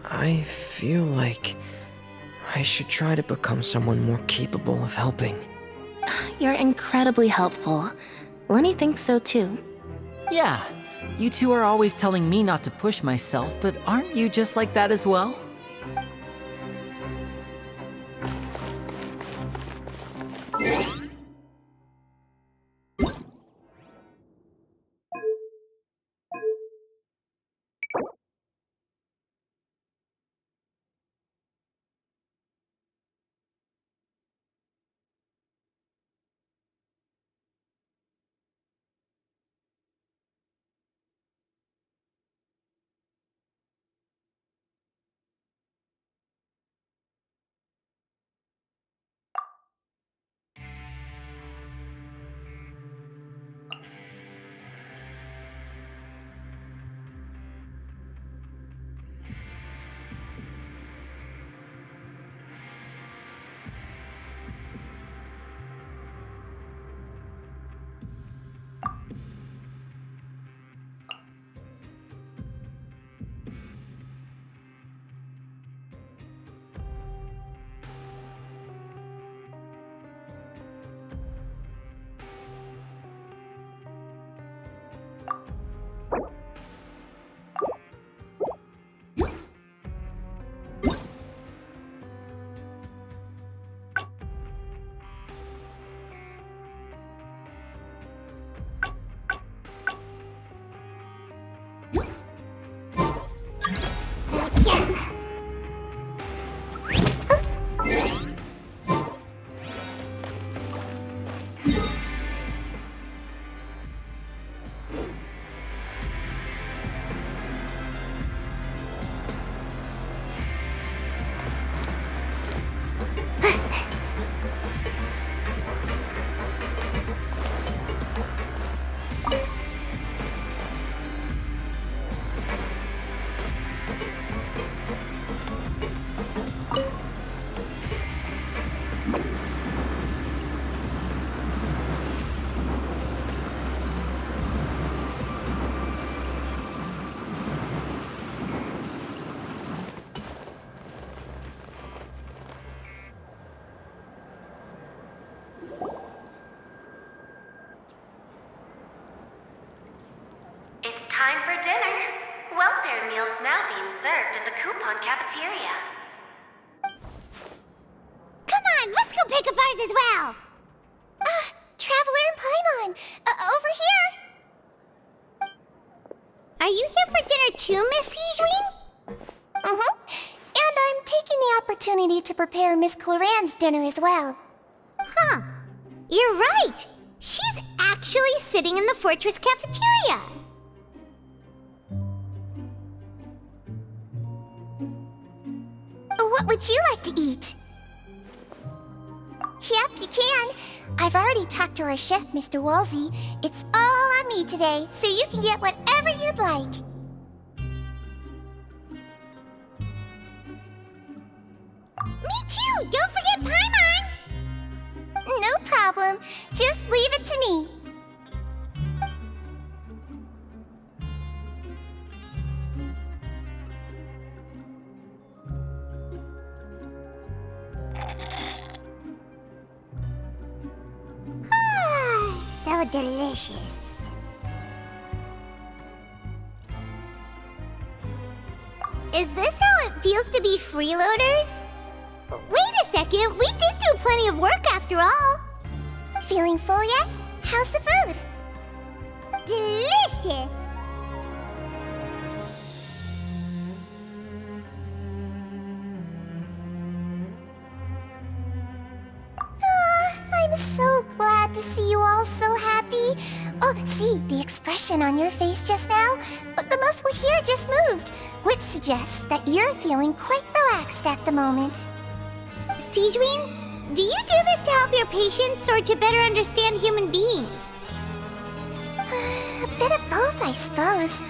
I feel like I should try to become someone more capable of helping. You're incredibly helpful. Lenny thinks so too. Yeah, you two are always telling me not to push myself, but aren't you just like that as well? It's time for dinner. Welfare meals now being served in the coupon cafeteria. Come on, let's go pick up ours as well! Traveler and Paimon, over here! Are you here for dinner too, Miss Sijwin? Mm-hmm. And I'm taking the opportunity to prepare Miss Cloran's dinner as well. Huh. You're right. She's actually sitting in the fortress cafeteria. What would you like to eat? Yep, you can. I've already talked to our chef, Mr. Wolsey. It's all on me today, so you can get whatever you'd like. Me too! Don't forget Paimon! No problem. Just leave it to me. So delicious. Is this how it feels to be freeloaders? Wait a second, we did do plenty of work after all. Feeling full yet? How's the food? Delicious! I'm so glad to see you all so happy. Oh, see, the expression on your face just now? The muscle here just moved, which suggests that you're feeling quite relaxed at the moment. Sijwin, do you do this to help your patients or to better understand human beings? A bit of both, I suppose.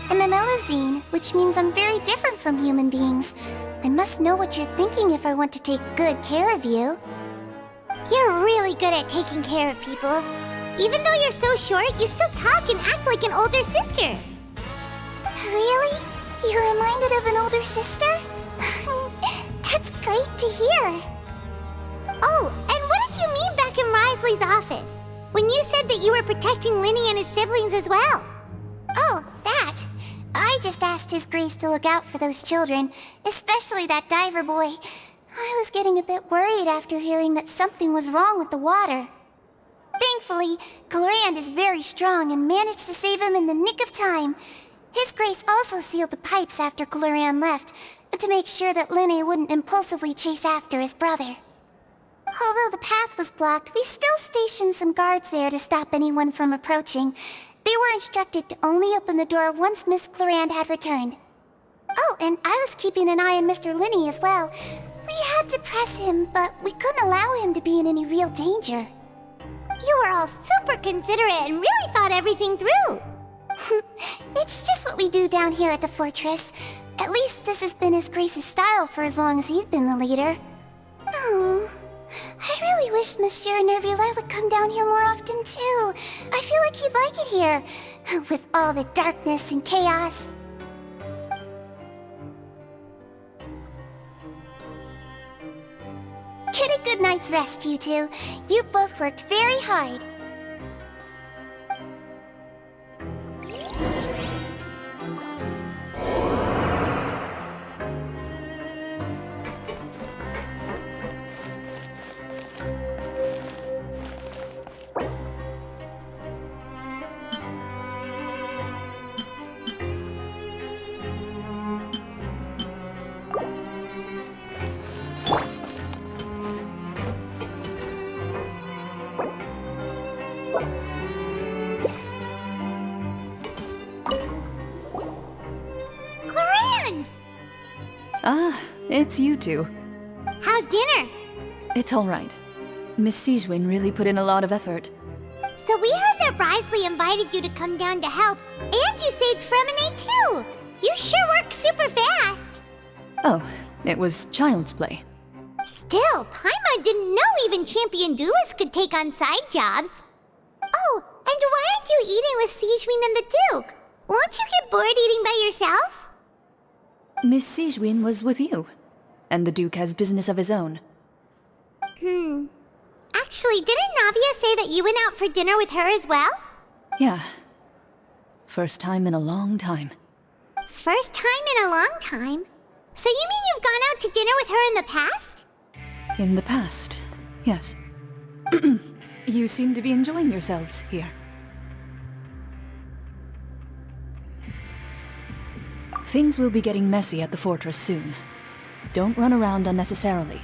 I'm a Melazine, which means I'm very different from human beings. I must know what you're thinking if I want to take good care of you. You're really good at taking care of people. Even though you're so short, you still talk and act like an older sister. Really? You remind reminded of an older sister? That's great to hear. Oh, and what did you mean back in Risley's office? When you said that you were protecting Linny and his siblings as well? Oh, that. I just asked His Grace to look out for those children, especially that diver boy. I was getting a bit worried after hearing that something was wrong with the water. Thankfully, Glorand is very strong and managed to save him in the nick of time. His Grace also sealed the pipes after Glorand left, to make sure that Linny wouldn't impulsively chase after his brother. Although the path was blocked, we still stationed some guards there to stop anyone from approaching. They were instructed to only open the door once Miss Glorand had returned. Oh, and I was keeping an eye on Mr. Linny as well. We had to press him, but we couldn't allow him to be in any real danger. You were all super considerate and really thought everything through. It's just what we do down here at the fortress. At least this has been His Grace's style for as long as he's been the leader. Oh, I really wish Monsieur Nervula would come down here more often too. I feel like he'd like it here, with all the darkness and chaos. Get a good night's rest, you two. You've both worked very hard. Ah, it's you two. How's dinner? It's all right. Miss Sigewin really put in a lot of effort. So we heard that Risley invited you to come down to help, and you saved Fremonade too! You sure work super fast! Oh, it was child's play. Still, Paimon didn't know even champion duelists could take on side jobs. Oh, and why aren't you eating with Sigewin and the Duke? Won't you get bored eating by yourself? Miss Sigewin was with you, and the Duke has business of his own. Actually, didn't Navia say that you went out for dinner with her as well? Yeah. First time in a long time. First time in a long time? So you mean you've gone out to dinner with her in the past? In the past, yes. You seem to be enjoying yourselves here. Things will be getting messy at the fortress soon. Don't run around unnecessarily.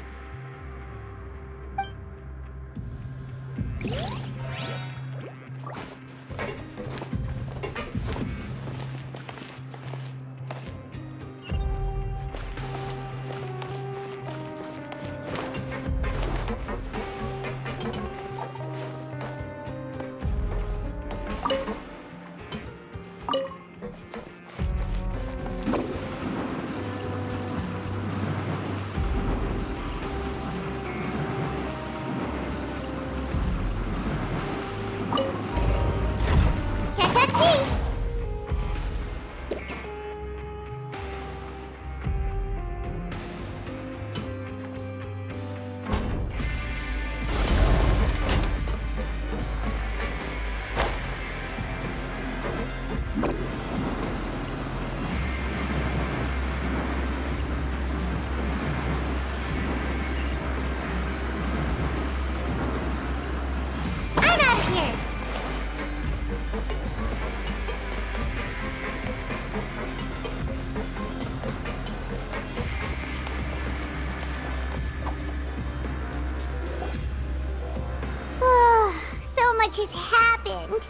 Has happened.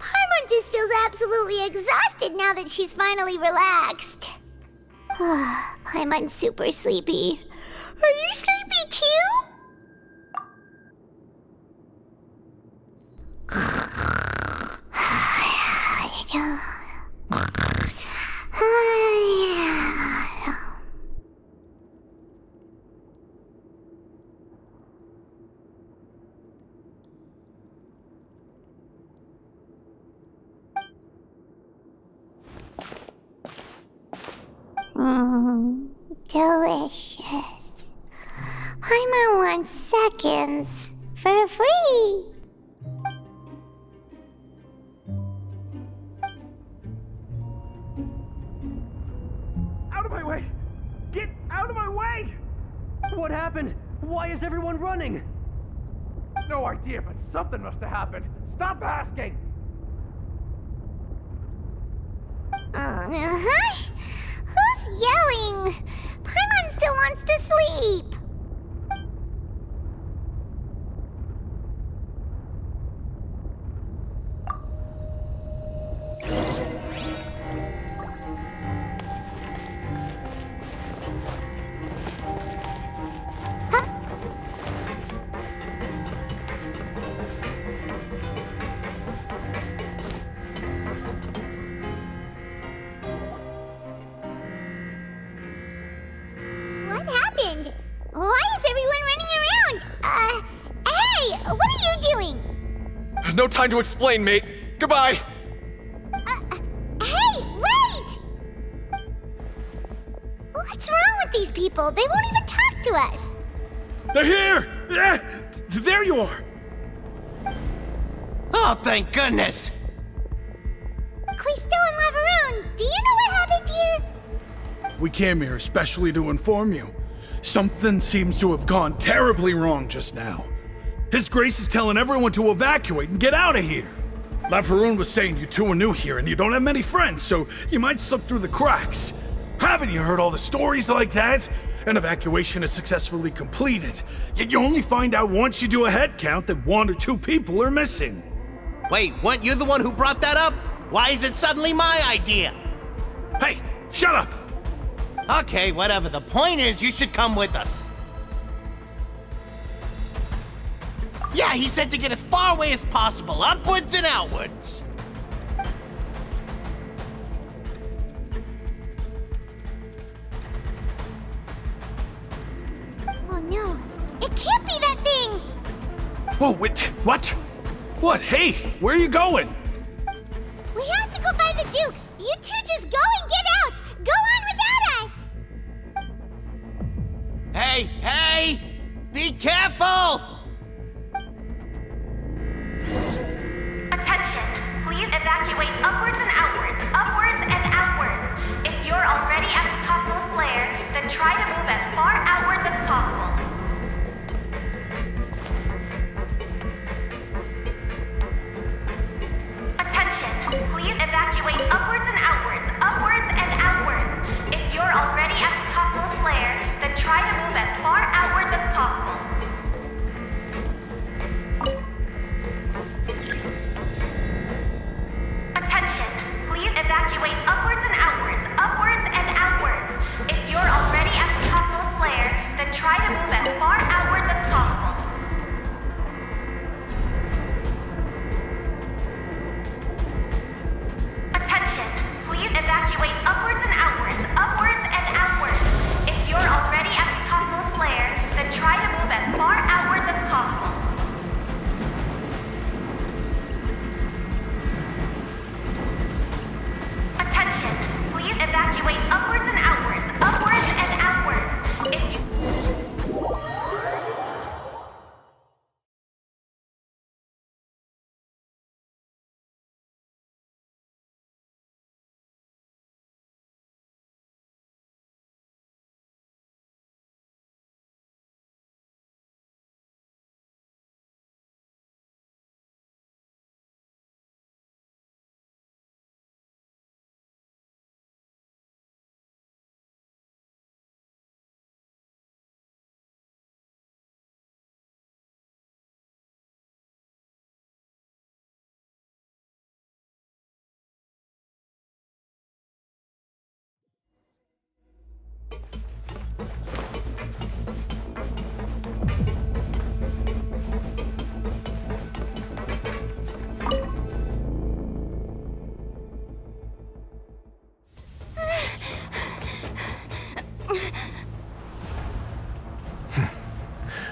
Paimon just feels absolutely exhausted now that she's finally relaxed. Paimon's super sleepy. Are you sleepy too? Delicious. Paimon wants seconds for free. Out of my way! Get out of my way! What happened? Why is everyone running? No idea, but something must have happened. Stop asking! Who's yelling? Paimon still wants to sleep. What happened? Why is everyone running around? Hey, what are you doing? No time to explain, mate. Goodbye. Hey, wait! What's wrong with these people? They won't even talk to us. They're here! There you are! Oh, thank goodness! Quisto and Lavaroon, do you know what happened here? We came here especially to inform you. Something seems to have gone terribly wrong just now. His Grace is telling everyone to evacuate and get out of here. Lavaroon was saying you two are new here and you don't have many friends, so you might slip through the cracks. Haven't you heard all the stories like that? An evacuation is successfully completed, yet you only find out once you do a head count that 1 or 2 people are missing. Wait, weren't you the one who brought that up? Why is it suddenly my idea? Hey, shut up! Okay, whatever. The point is, you should come with us. Yeah, he said to get as far away as possible, upwards and outwards. Oh no, it can't be that thing! Whoa, wait, what? What? Hey, where are you going? We have to go find the Duke! You two just go and get out! Go on without us! Hey! Be careful! Attention, please evacuate upwards and outwards, upwards and outwards. If you're already at the topmost layer, then try to move as far outwards as possible. Attention, please evacuate upwards and outwards, upwards and outwards. If you're already at the topmost layer, then try to move as far outwards as possible. Attention, please evacuate upwards and outwards, upwards and outwards. If you're already at the topmost layer, then try to move as far outwards as possible. Attention, please evacuate upwards and outwards, upwards and outwards. If you're already at the topmost layer, then try to move as far outwards as possible. Attention, please evacuate upwards and outwards, upwards and outwards. If you...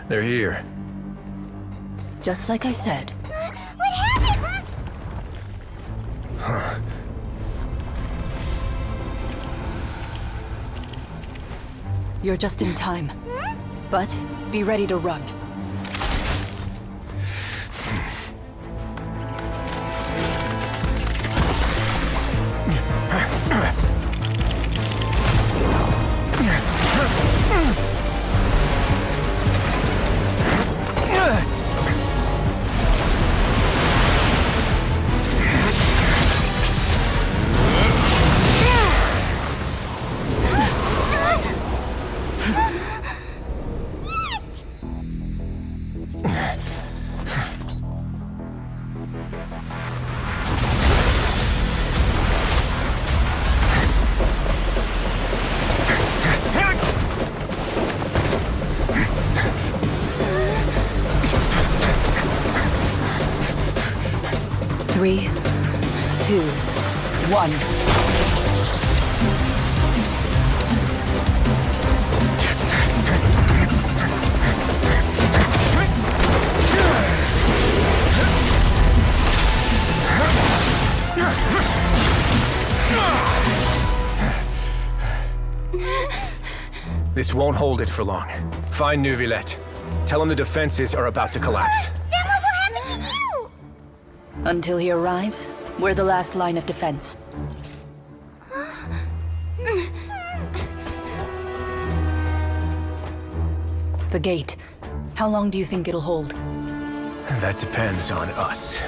They're here. Just like I said. What happened? You're just in time. But be ready to run. Three, two, one. This won't hold it for long. Find Neuvillette. Tell him the defenses are about to collapse. Then what will happen to you? Until he arrives, we're the last line of defense. The gate. How long do you think it'll hold? That depends on us.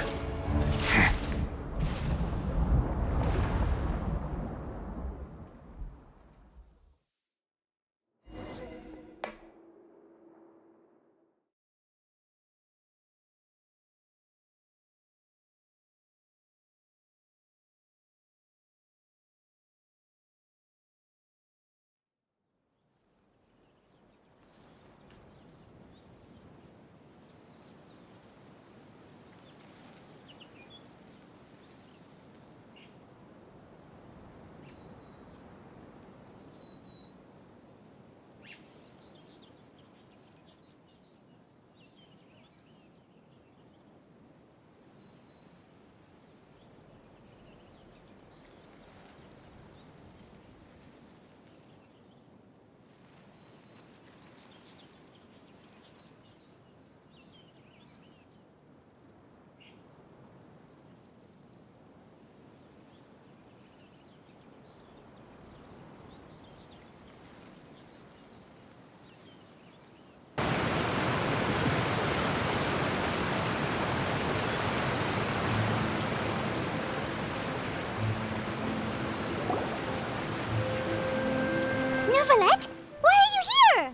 Neuvillette? Why are you here?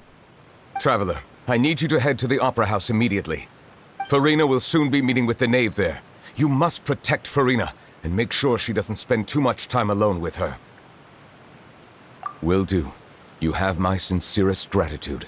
Traveler, I need you to head to the Opera House immediately. Farina will soon be meeting with the Knave there. You must protect Farina, and make sure she doesn't spend too much time alone with her. Will do. You have my sincerest gratitude.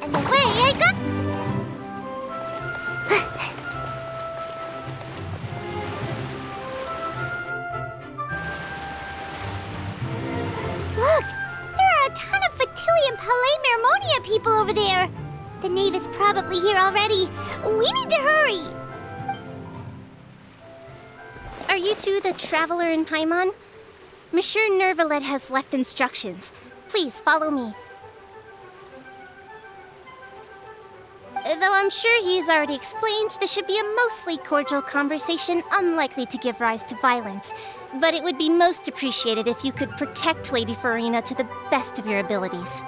And away I go! Look! There are a ton of Fatui and Palais Mermonia people over there! The Knave is probably here already. We need to hurry! Are you two the traveler in Paimon? Monsieur Neuvillette has left instructions. Please follow me. Though I'm sure he's already explained, this should be a mostly cordial conversation, unlikely to give rise to violence. But it would be most appreciated if you could protect Lady Farina to the best of your abilities.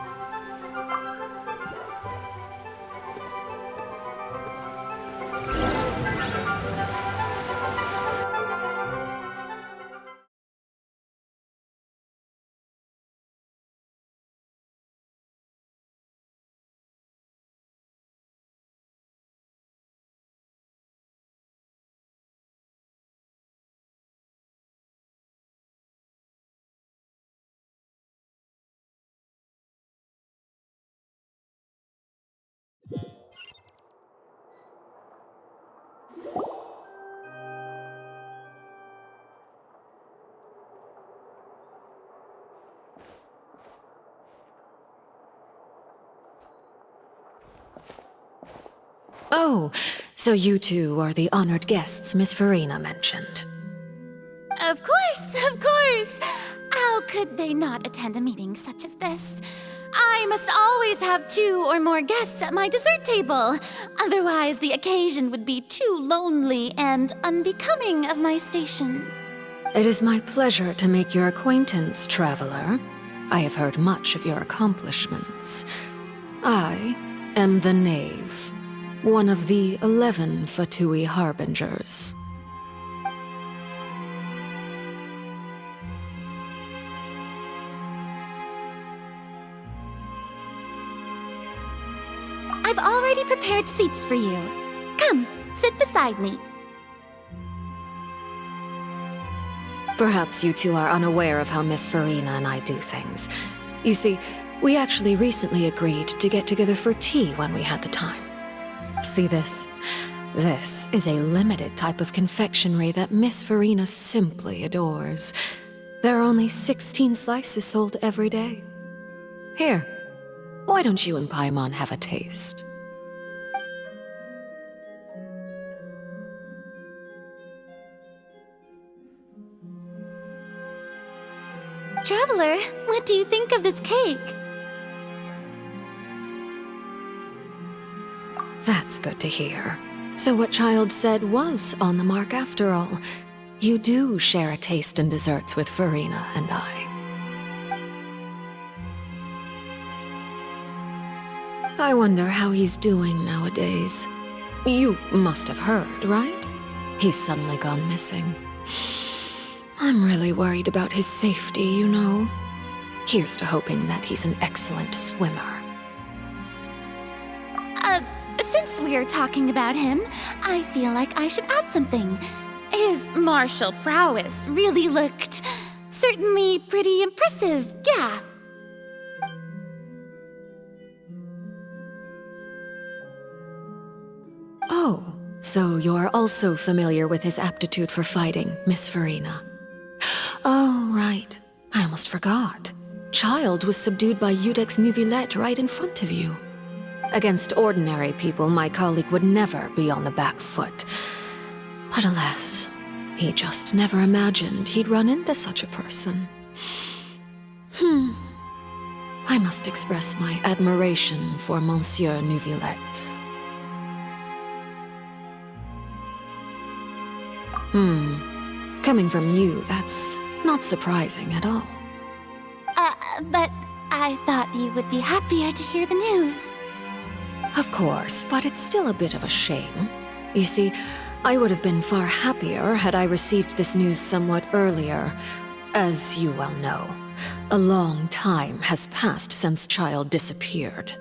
Oh, so you two are the honored guests Miss Farina mentioned. Of course, of course! How could they not attend a meeting such as this? I must always have 2 or more guests at my dessert table. Otherwise, the occasion would be too lonely and unbecoming of my station. It is my pleasure to make your acquaintance, traveler. I have heard much of your accomplishments. I am the Knave, one of the 11 Fatui Harbingers. I've already prepared seats for you. Come, sit beside me. Perhaps you two are unaware of how Miss Farina and I do things. You see, we actually recently agreed to get together for tea when we had the time. See this? This is a limited type of confectionery that Miss Farina simply adores. There are only 16 slices sold every day. Here, why don't you and Paimon have a taste? Traveler, what do you think of this cake? That's good to hear. So what Child said was on the mark after all. You do share a taste in desserts with Farina and I. I wonder how he's doing nowadays. You must have heard, right? He's suddenly gone missing. I'm really worried about his safety, you know. Here's to hoping that he's an excellent swimmer. Since we're talking about him, I feel like I should add something. His martial prowess really looked certainly pretty impressive, yeah. Oh, so you're also familiar with his aptitude for fighting, Miss Farina. Oh, right. I almost forgot. Child was subdued by Udex Neuvillette right in front of you. Against ordinary people, my colleague would never be on the back foot. But alas, he just never imagined he'd run into such a person. I must express my admiration for Monsieur Neuvillette. Coming from you, that's not surprising at all. But I thought you would be happier to hear the news. Of course, but it's still a bit of a shame. You see, I would have been far happier had I received this news somewhat earlier. As you well know, a long time has passed since Child disappeared.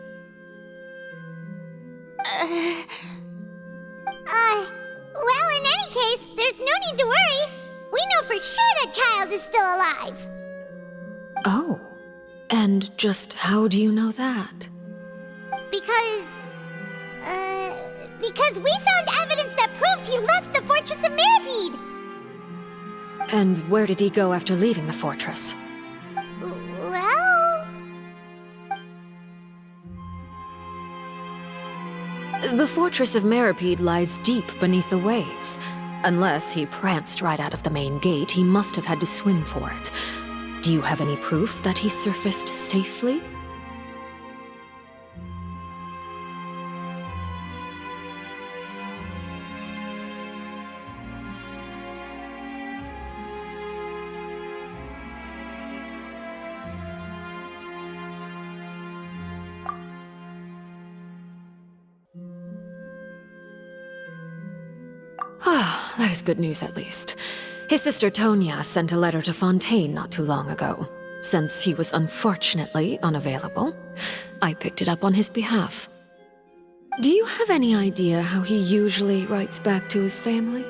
Well, in any case, there's no need to worry. We know for sure that Child is still alive. Oh, and just how do you know that? Because we found evidence that proved he left the Fortress of Mirapede. And where did he go after leaving the fortress? Well... The Fortress of Mirapede lies deep beneath the waves. Unless he pranced right out of the main gate, he must have had to swim for it. Do you have any proof that he surfaced safely? Ah, that is good news at least. His sister Tonya sent a letter to Fontaine not too long ago. Since he was unfortunately unavailable, I picked it up on his behalf. Do you have any idea how he usually writes back to his family?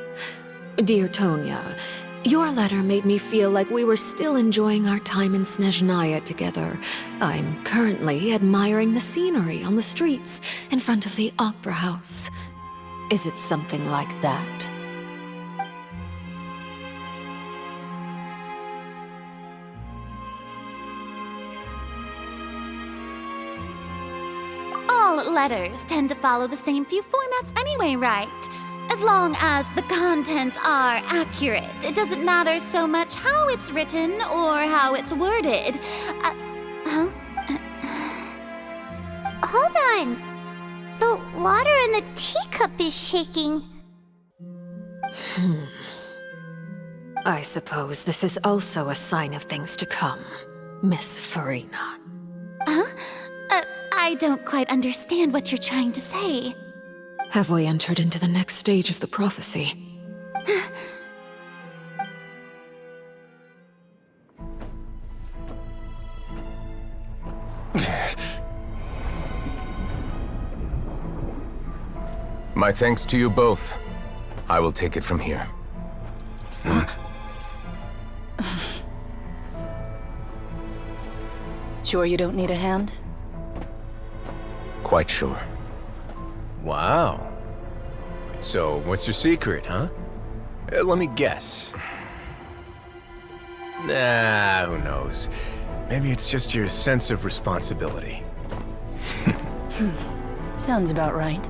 Dear Tonya, your letter made me feel like we were still enjoying our time in Snezhnaya together. I'm currently admiring the scenery on the streets in front of the opera house. Is it something like that? All letters tend to follow the same few formats anyway, right? As long as the contents are accurate, it doesn't matter so much how it's written or how it's worded. Huh? Hold on. The water in the teacup is shaking. I suppose this is also a sign of things to come, Miss Farina. Huh? I don't quite understand what you're trying to say. Have we entered into the next stage of the prophecy? My thanks to you both. I will take it from here. Sure you don't need a hand? Quite sure. Wow. So, what's your secret, huh? Let me guess. Nah, who knows? Maybe it's just your sense of responsibility. Sounds about right.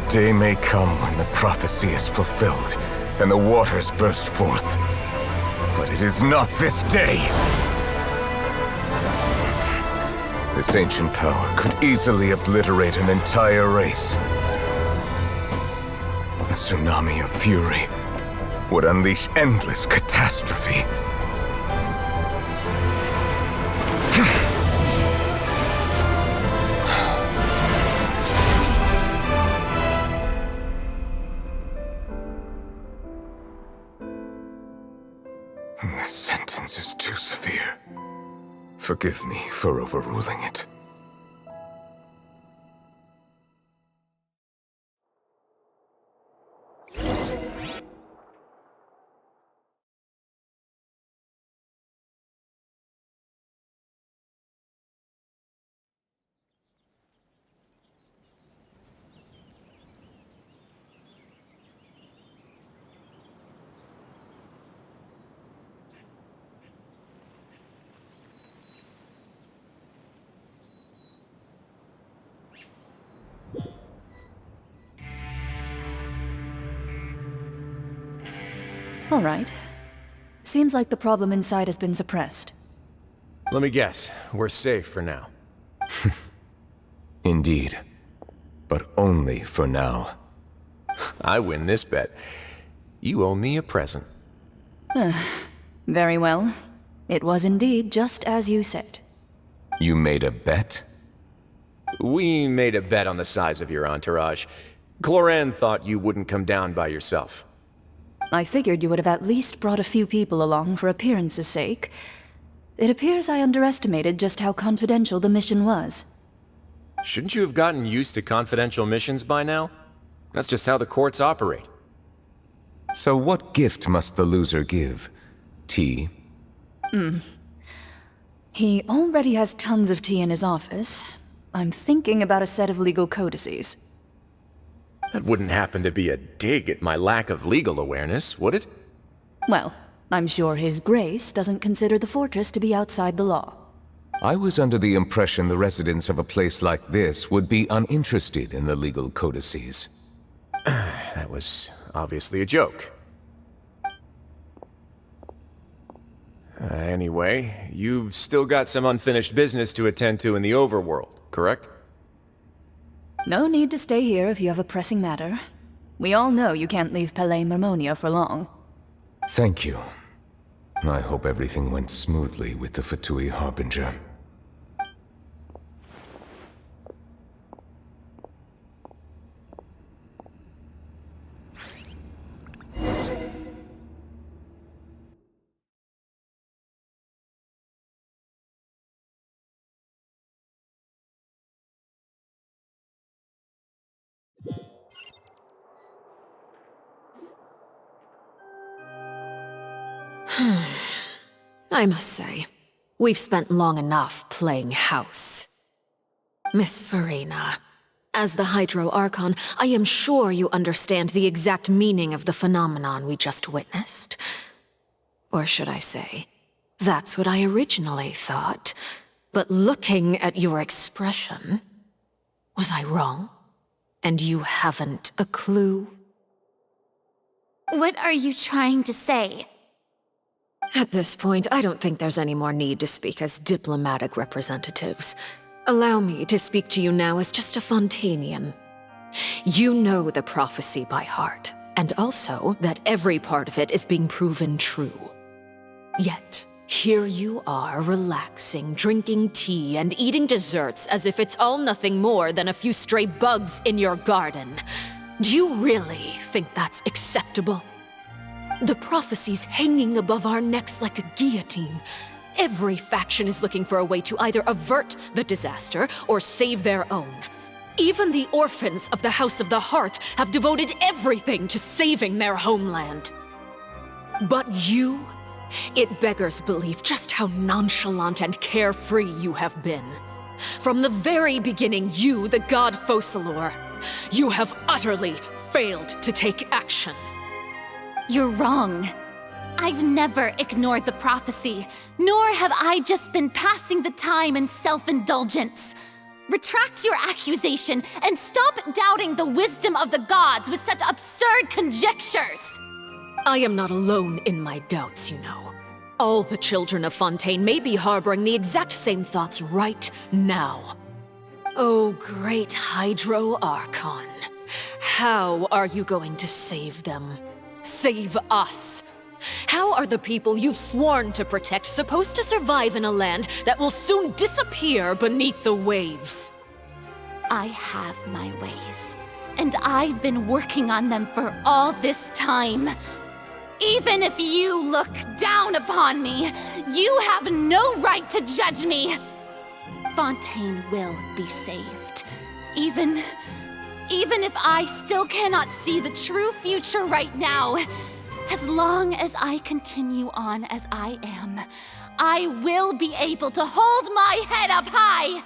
Day may come when the prophecy is fulfilled, and the waters burst forth. But it is not this day! This ancient power could easily obliterate an entire race. A tsunami of fury would unleash endless catastrophe. This sentence is too severe. Forgive me for overruling it. All right. Seems like the problem inside has been suppressed. Let me guess, we're safe for now. Indeed. But only for now. I win this bet. You owe me a present. Very well. It was indeed just as you said. You made a bet? We made a bet on the size of your entourage. Cloran thought you wouldn't come down by yourself. I figured you would have at least brought a few people along for appearance's sake. It appears I underestimated just how confidential the mission was. Shouldn't you have gotten used to confidential missions by now? That's just how the courts operate. So what gift must the loser give? Tea? He already has tons of tea in his office. I'm thinking about a set of legal codices. That wouldn't happen to be a dig at my lack of legal awareness, would it? Well, I'm sure His Grace doesn't consider the fortress to be outside the law. I was under the impression the residents of a place like this would be uninterested in the legal codices. That was obviously a joke. Anyway, you've still got some unfinished business to attend to in the overworld, correct? No need to stay here if you have a pressing matter. We all know you can't leave Palais Marmonia for long. Thank you. I hope everything went smoothly with the Fatui Harbinger. I must say, we've spent long enough playing house. Miss Farina, as the Hydro Archon, I am sure you understand the exact meaning of the phenomenon we just witnessed. Or should I say, that's what I originally thought. But looking at your expression, was I wrong? And you haven't a clue? What are you trying to say? At this point, I don't think there's any more need to speak as diplomatic representatives. Allow me to speak to you now as just a Fontainian. You know the prophecy by heart, and also that every part of it is being proven true. Yet, here you are, relaxing, drinking tea, and eating desserts as if it's all nothing more than a few stray bugs in your garden. Do you really think that's acceptable? The prophecy's hanging above our necks like a guillotine. Every faction is looking for a way to either avert the disaster or save their own. Even the orphans of the House of the Hearth have devoted everything to saving their homeland. But you? It beggars belief just how nonchalant and carefree you have been. From the very beginning, you, the god Focalor, you have utterly failed to take action. You're wrong. I've never ignored the prophecy, nor have I just been passing the time in self-indulgence. Retract your accusation and stop doubting the wisdom of the gods with such absurd conjectures! I am not alone in my doubts, you know. All the children of Fontaine may be harboring the exact same thoughts right now. Oh, great Hydro Archon. How are you going to save them? Save us? How are the people you've sworn to protect supposed to survive in a land that will soon disappear beneath the waves? I have my ways, and I've been working on them for all this time. Even if you look down upon me, you have no right to judge me. Fontaine will be saved. Even if I still cannot see the true future right now, as long as I continue on as I am, I will be able to hold my head up high!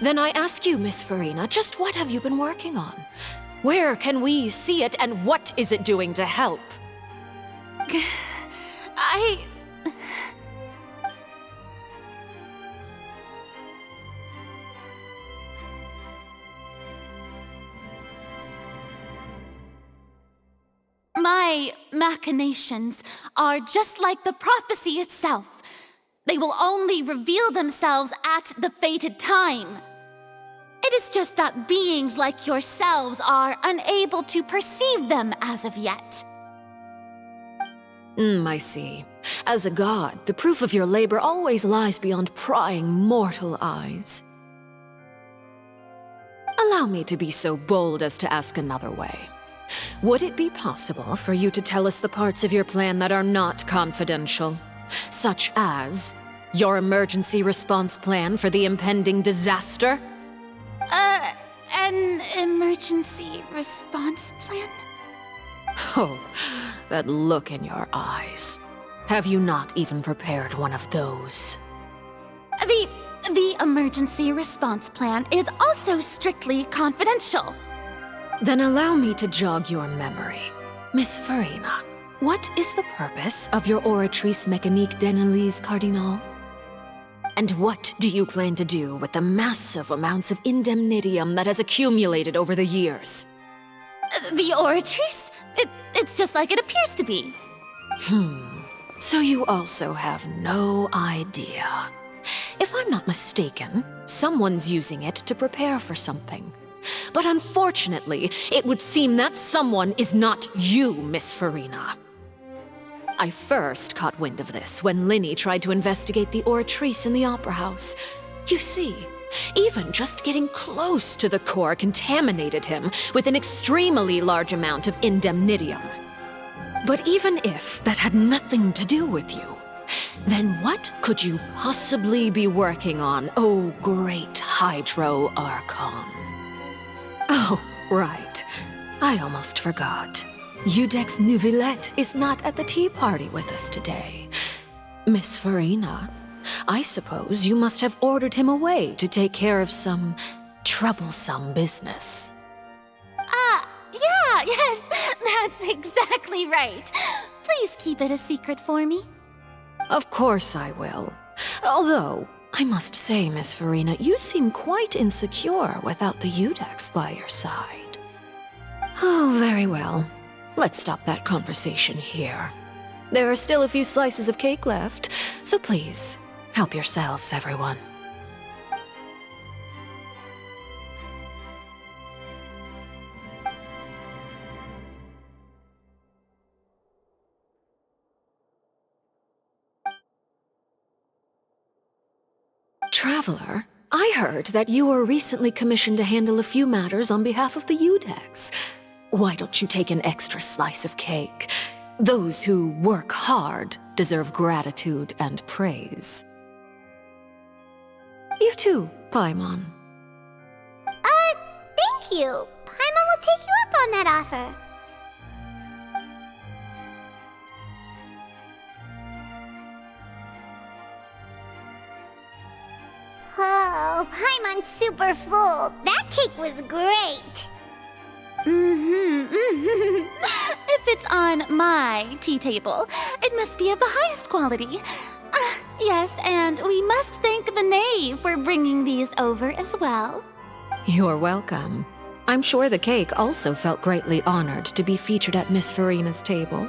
Then I ask you, Miss Farina, just what have you been working on? Where can we see it, and what is it doing to help? My machinations are just like the prophecy itself. They will only reveal themselves at the fated time. It is just that beings like yourselves are unable to perceive them as of yet. I see. As a god, the proof of your labor always lies beyond prying mortal eyes. Allow me to be so bold as to ask another way. Would it be possible for you to tell us the parts of your plan that are not confidential? Such as your emergency response plan for the impending disaster? An emergency response plan? Oh, that look in your eyes. Have you not even prepared one of those? The emergency response plan is also strictly confidential. Then allow me to jog your memory. Miss Farina, what is the purpose of your Oratrice Mécanique d'Annelise Cardinal? And what do you plan to do with the massive amounts of indemnitium that has accumulated over the years? The Oratrice? It's just like it appears to be. So you also have no idea. If I'm not mistaken, someone's using it to prepare for something. But unfortunately, it would seem that someone is not you, Miss Farina. I first caught wind of this when Linny tried to investigate the Oratrice in the Opera House. You see, even just getting close to the core contaminated him with an extremely large amount of indemnitium. But even if that had nothing to do with you, Then what could you possibly be working on, oh great Hydro Archon? Oh, right. I almost forgot. Udex Neuvillette is not at the tea party with us today. Miss Farina, I suppose you must have ordered him away to take care of some troublesome business. Yes, that's exactly right. Please keep it a secret for me. Of course I will. Although, I must say, Miss Farina, you seem quite insecure without the Udex by your side. Oh, very well. Let's stop that conversation here. There are still a few slices of cake left, so please, help yourselves, everyone. Traveler, I heard that you were recently commissioned to handle a few matters on behalf of the Udex. Why don't you take an extra slice of cake? Those who work hard deserve gratitude and praise. You too, Paimon. Thank you. Paimon will take you up on that offer. Oh, Paimon's super full. That cake was great. If it's on my tea table, it must be of the highest quality. Yes, and we must thank the Knave for bringing these over as well. You're welcome. I'm sure the cake also felt greatly honored to be featured at Miss Farina's table.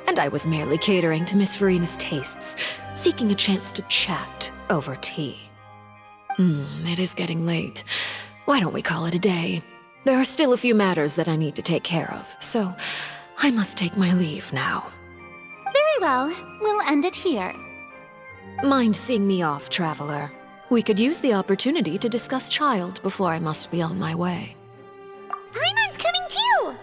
And I was merely catering to Miss Farina's tastes, seeking a chance to chat over tea. It is getting late. Why don't we call it a day? There are still a few matters that I need to take care of, so I must take my leave now. Very well. We'll end it here. Mind seeing me off, Traveler? We could use the opportunity to discuss Child before I must be on my way. Paimon's coming too!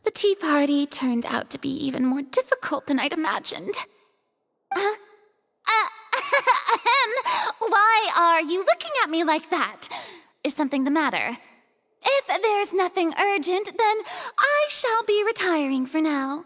The tea party turned out to be even more difficult than I'd imagined. Why are you looking at me like that? Is something the matter? If there's nothing urgent, then I shall be retiring for now.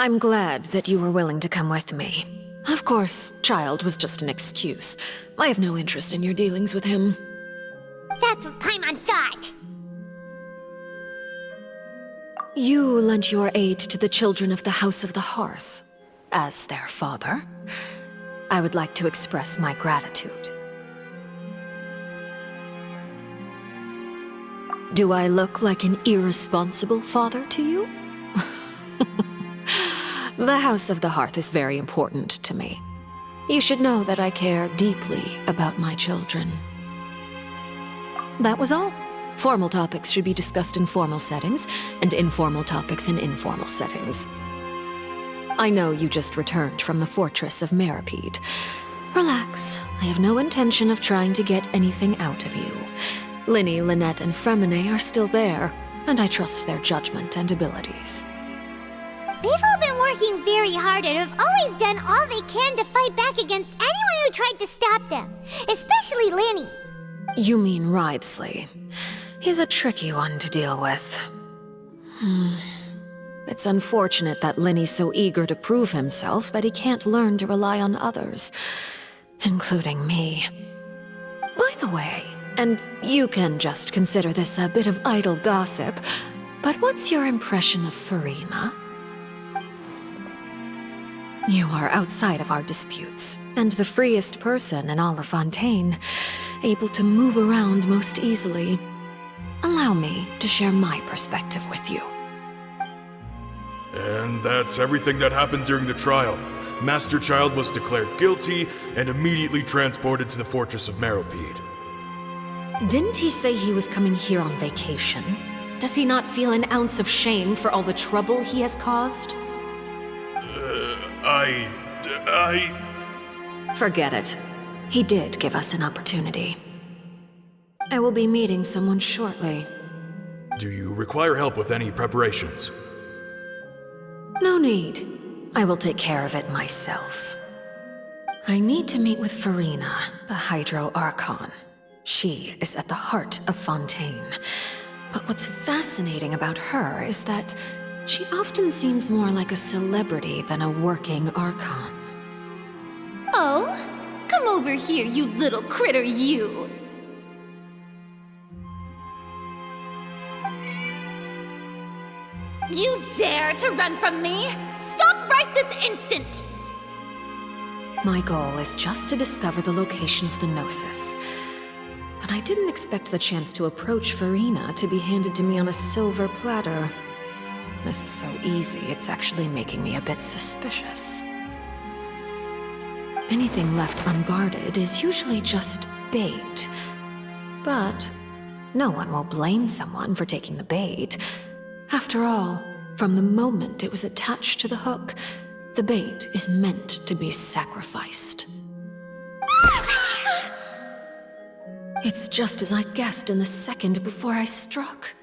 I'm glad that you were willing to come with me. Of course, child was just an excuse. I have no interest in your dealings with him. That's what Paimon thought. You lent your aid to the children of the House of the Hearth. As their father, I would like to express my gratitude. Do I look like an irresponsible father to you? The House of the Hearth is very important to me. You should know that I care deeply about my children. That was all. Formal topics should be discussed in formal settings, and informal topics in informal settings. I know you just returned from the fortress of Meripede. Relax. I have no intention of trying to get anything out of you. Linny, Lynette, and Fremine are still there, and I trust their judgment and abilities. They've all been working very hard and have always done all they can to fight back against anyone who tried to stop them, especially Linny. You mean Wriothesley. He's a tricky one to deal with. It's unfortunate that Linny's so eager to prove himself that he can't learn to rely on others, including me. By the way, and you can just consider this a bit of idle gossip, but what's your impression of Furina? You are outside of our disputes, and the freest person in all of Fontaine, able to move around most easily. Allow me to share my perspective with you. And that's everything that happened during the trial. Master Child was declared guilty and immediately transported to the Fortress of Meripede. Didn't he say he was coming here on vacation? Does he not feel an ounce of shame for all the trouble he has caused? Forget it. He did give us an opportunity. I will be meeting someone shortly. Do you require help with any preparations? No need. I will take care of it myself. I need to meet with Furina, the Hydro Archon. She is at the heart of Fontaine. But what's fascinating about her is that she often seems more like a celebrity than a working Archon. Oh? Come over here, you little critter, you! You dare to run from me? Stop right this instant! My goal is just to discover the location of the Gnosis. But I didn't expect the chance to approach Furina to be handed to me on a silver platter. This is so easy, it's actually making me a bit suspicious. Anything left unguarded is usually just bait. But no one will blame someone for taking the bait. After all, from the moment it was attached to the hook, the bait is meant to be sacrificed. It's just as I guessed in the second before I struck.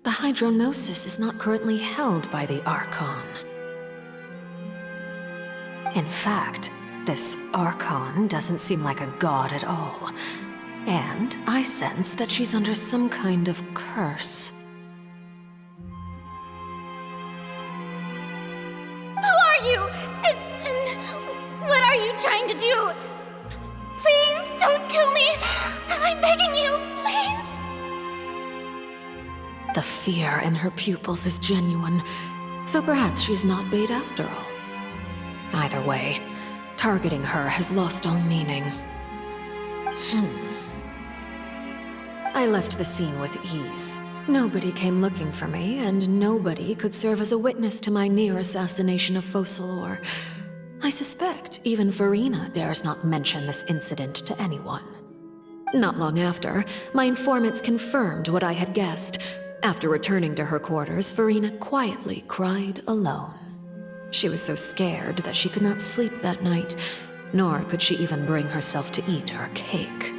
The Hydronosis is not currently held by the Archon. In fact, this Archon doesn't seem like a god at all. And I sense that she's under some kind of curse. Who are you? And what are you trying to do? Please don't kill me! I'm begging you, please! The fear in her pupils is genuine, so perhaps she's not bait after all. Either way, targeting her has lost all meaning. I left the scene with ease. Nobody came looking for me, and nobody could serve as a witness to my near assassination of Focalor. I suspect even Furina dares not mention this incident to anyone. Not long after, my informants confirmed what I had guessed. After returning to her quarters, Furina quietly cried alone. She was so scared that she could not sleep that night, nor could she even bring herself to eat her cake.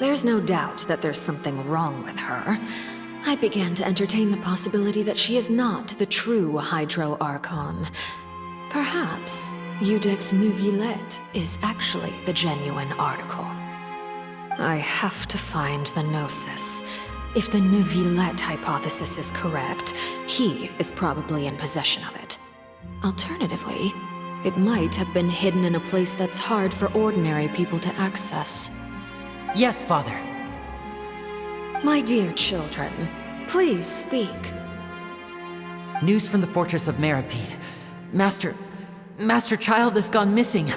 There's no doubt that there's something wrong with her. I began to entertain the possibility that she is not the true Hydro Archon. Perhaps Eudex Neuvillette is actually the genuine article. I have to find the Gnosis. If the Neuvillette hypothesis is correct, he is probably in possession of it. Alternatively, it might have been hidden in a place that's hard for ordinary people to access. Yes, Father. My dear children, please speak. News from the fortress of Meripede. Master Child has gone missing.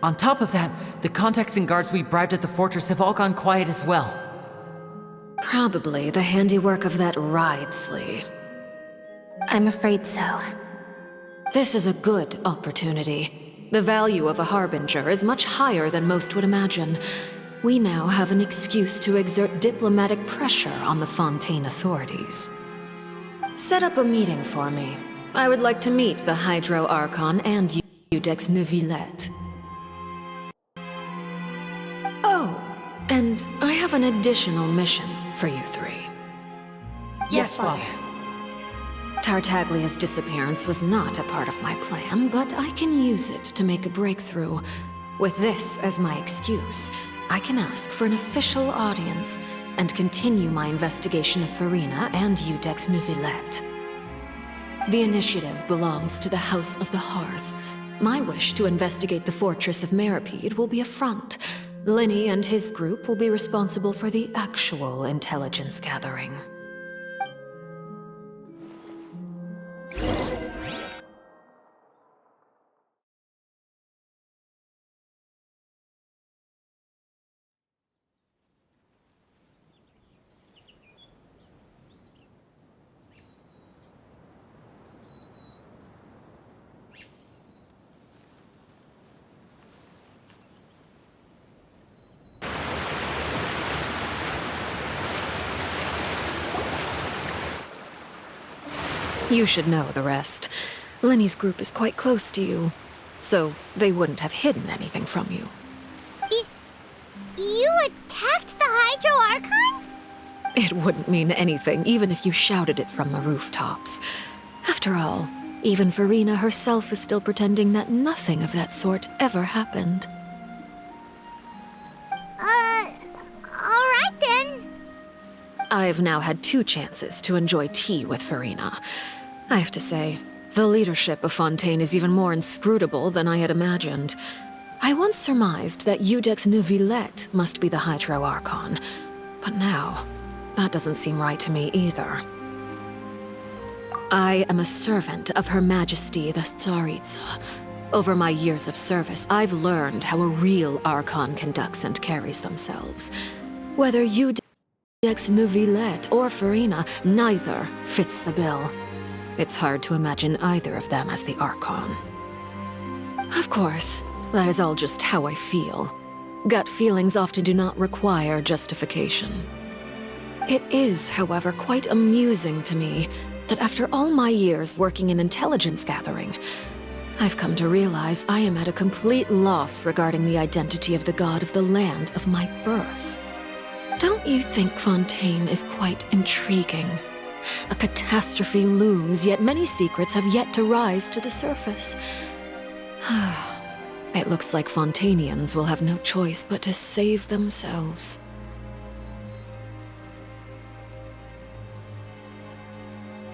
On top of that, the contacts and guards we bribed at the fortress have all gone quiet as well. Probably the handiwork of that Wriothesley. I'm afraid so. This is a good opportunity. The value of a Harbinger is much higher than most would imagine. We now have an excuse to exert diplomatic pressure on the Fontaine authorities. Set up a meeting for me. I would like to meet the Hydro Archon and Iudex Neuvillette. Oh, and I have an additional mission for you three. Yes, Father. Tartaglia's disappearance was not a part of my plan, but I can use it to make a breakthrough. With this as my excuse, I can ask for an official audience and continue my investigation of Farina and Iudex Neuvillette. The initiative belongs to the House of the Hearth. My wish to investigate the fortress of Meripede will be a front. Linny and his group will be responsible for the actual intelligence gathering. You should know the rest. Linny's group is quite close to you, so they wouldn't have hidden anything from you. You attacked the Hydro Archon? It wouldn't mean anything, even if you shouted it from the rooftops. After all, even Farina herself is still pretending that nothing of that sort ever happened. Alright then. I've now had 2 chances to enjoy tea with Farina. I have to say, the leadership of Fontaine is even more inscrutable than I had imagined. I once surmised that Iudex Neuvillette must be the Hydro Archon, but now, that doesn't seem right to me either. I am a servant of Her Majesty the Tsaritsa. Over my years of service, I've learned how a real Archon conducts and carries themselves. Whether Iudex Neuvillette or Farina, neither fits the bill. It's hard to imagine either of them as the Archon. Of course, that is all just how I feel. Gut feelings often do not require justification. It is, however, quite amusing to me that after all my years working in intelligence gathering, I've come to realize I am at a complete loss regarding the identity of the god of the land of my birth. Don't you think Fontaine is quite intriguing? A catastrophe looms, yet many secrets have yet to rise to the surface. It looks like Fontainians will have no choice but to save themselves.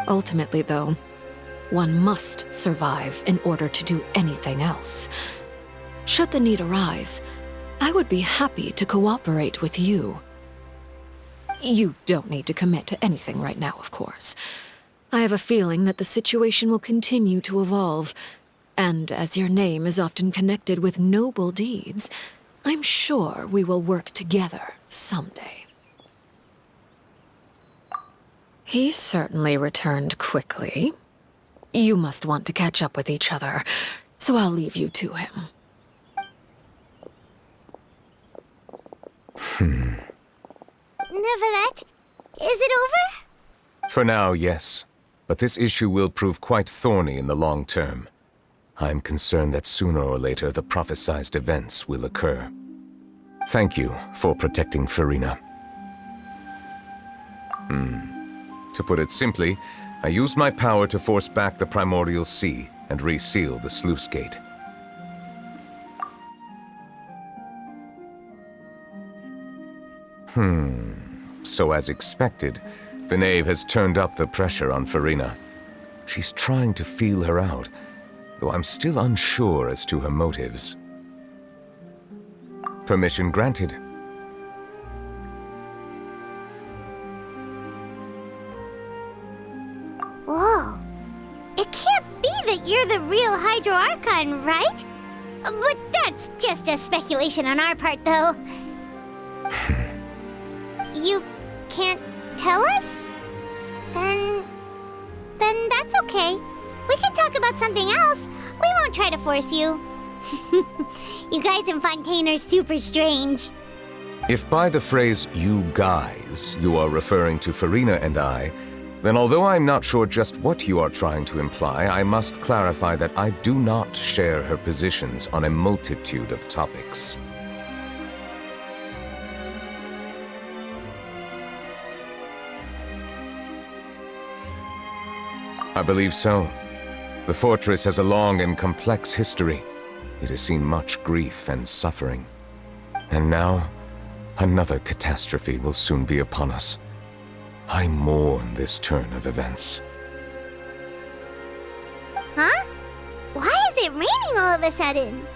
Ultimately, though, one must survive in order to do anything else. Should the need arise, I would be happy to cooperate with you. You don't need to commit to anything right now, of course. I have a feeling that the situation will continue to evolve, and as your name is often connected with noble deeds, I'm sure we will work together someday. He certainly returned quickly. You must want to catch up with each other, so I'll leave you to him. Neuvillette, is it over? For now, yes. But this issue will prove quite thorny in the long term. I'm concerned that sooner or later the prophesized events will occur. Thank you for protecting Farina. To put it simply, I used my power to force back the Primordial Sea and reseal the sluice gate. So as expected, the Knave has turned up the pressure on Farina. She's trying to feel her out, though I'm still unsure as to her motives. Permission granted. Whoa. It can't be that you're the real Hydro Archon, right? But that's just a speculation on our part, though. You can't tell us? Then that's okay. We can talk about something else. We won't try to force you. You guys in Fontaine are super strange. If by the phrase, "you guys," you are referring to Farina and I, then although I'm not sure just what you are trying to imply, I must clarify that I do not share her positions on a multitude of topics. I believe so. The fortress has a long and complex history. It has seen much grief and suffering. And now, another catastrophe will soon be upon us. I mourn this turn of events. Huh? Why is it raining all of a sudden?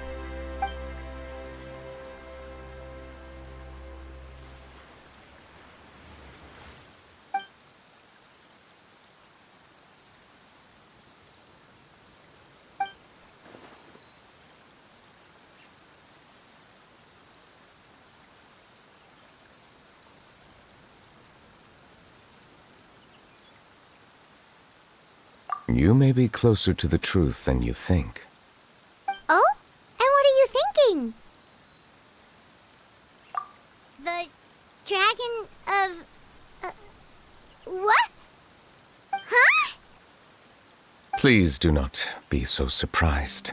You may be closer to the truth than you think. Oh? And what are you thinking? The dragon of... what? Huh? Please do not be so surprised.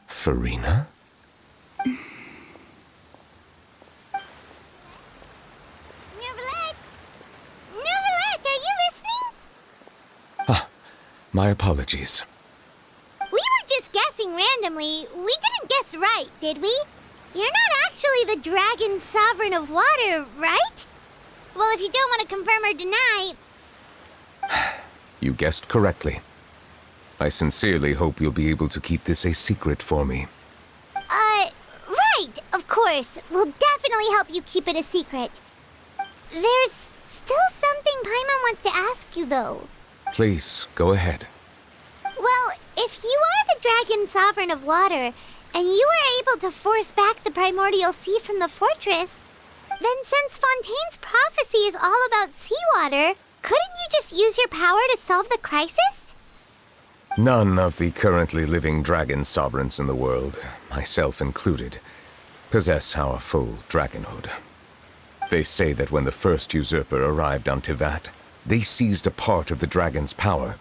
Farina? My apologies. We were just guessing randomly. We didn't guess right, did we? You're not actually the Dragon Sovereign of Water, right? Well, if you don't want to confirm or deny... You guessed correctly. I sincerely hope you'll be able to keep this a secret for me. Right, of course. We'll definitely help you keep it a secret. There's still something Paimon wants to ask you, though. Please, go ahead. Well, if you are the Dragon Sovereign of Water, and you were able to force back the Primordial Sea from the fortress, then since Fontaine's prophecy is all about seawater, couldn't you just use your power to solve the crisis? None of the currently living dragon sovereigns in the world, myself included, possess our full dragonhood. They say that when the first usurper arrived on Tivat, they seized a part of the dragon's power.